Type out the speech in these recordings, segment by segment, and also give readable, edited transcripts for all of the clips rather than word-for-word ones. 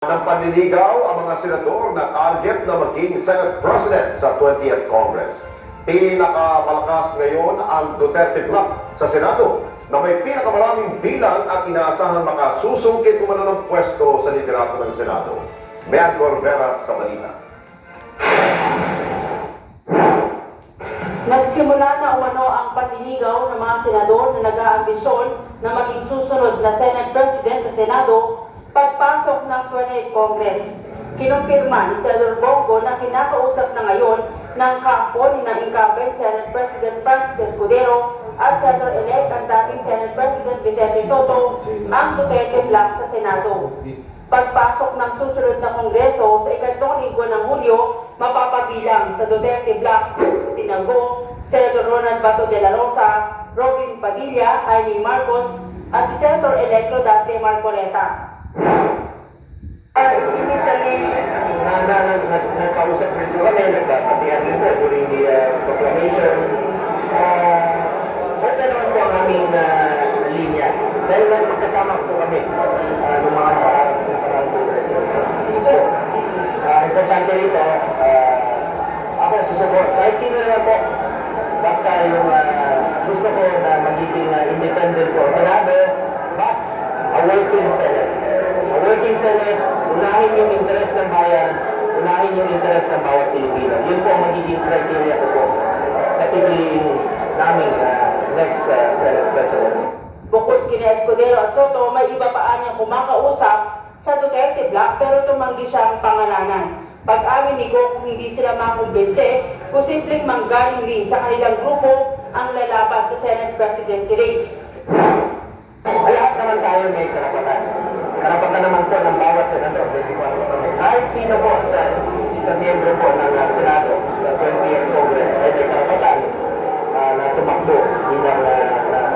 Ng panliligaw ang mga senador na target na maging Senate President sa 20th Congress. Pinakamalakas ngayon ang Duterte Bloc sa Senado na may pinakamaraming bilang at inaasahang makasusungkit umano ng pwesto sa liderato ng Senado. Mean Corveras sa balita. Nagsimula na umano ang panliligaw ng mga senador na nag-aambisyon na maging susunod na Senate President sa Senado pagpasok ng 20th Congress. Kinumpirma ni Senador Bongo na kinakausap na ngayon ng kampo ni na incumbent Senate President Francis Escudero at Senator-elect ang dating Senate President Vicente Soto ang Duterte Bloc sa Senado. Pagpasok ng susunod na Kongreso sa ikatlong linggo ng Hulyo, mapapabilang sa Duterte Bloc si Nago, Senator Ronald Bato de la Rosa, Robin Padilla, Jaime Marcos at si Senator-elect Rodante Marcoleta. Initially, nagkausap rin po kami, nagkakatihan rin po during the proclamation. Open naman po ang aming linya. Dahil magkasama po kami ng mga nakarang Congress. So, importante rito, ako susuport. Kahit sino naman po, basta yung gusto ko na magiging independent po ang Senado, but a working Senate. A working Senate, unahin yung interest ng bayan, unahin yung interest ng bawat Pilipino. Yun po ang magiging criteria ko po sa pipiliin namin next Senate President. Bukod kina Escudero at Soto, may iba pa niyang kumakausap sa Duterte Bloc pero tumanggi siyang pangalanan. Pag-amin ni Go kung hindi sila makumbinse, posibleng manggaling rin sa kanilang grupo ang lalaban sa Senate presidency race. Sa lahat naman tayo may karapatan. Karapatan naman po ng bawat senador, 24. Kahit sino po sa miyembro po ng Senado sa 20th Congress ay may karapatan na tumakbo bilang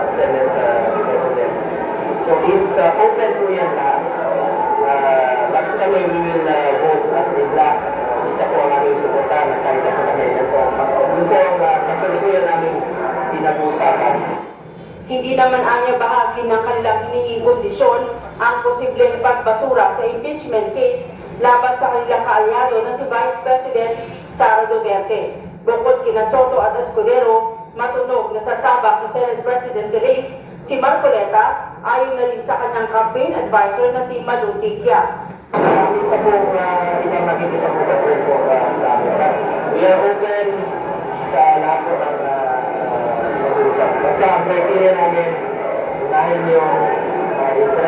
Senate President. So it's open po yan lahat. Bakit kami we will vote as a bloc? Isa po ang aming suportahan at kaisa po kami. Yun po ang kasalukuyan namin pinag-uusapan. Hindi naman anya bahagi ng kanilang hinihing kondisyon ang posibleng pagbasura sa impeachment case laban sa kanilang kaalyado na si Vice President Sara Duterte. Bukod kina Soto at Escudero, matunog na sasabak sa Senate presidency race si Marcoleta ayon na rin sa kanyang campaign advisor na si Malu Tigya. Marami pa po ibang nakikipag-usap rin po sa amin. We are open sa lahat po ng mag-usap. Basta ang criteria namin, unahin yung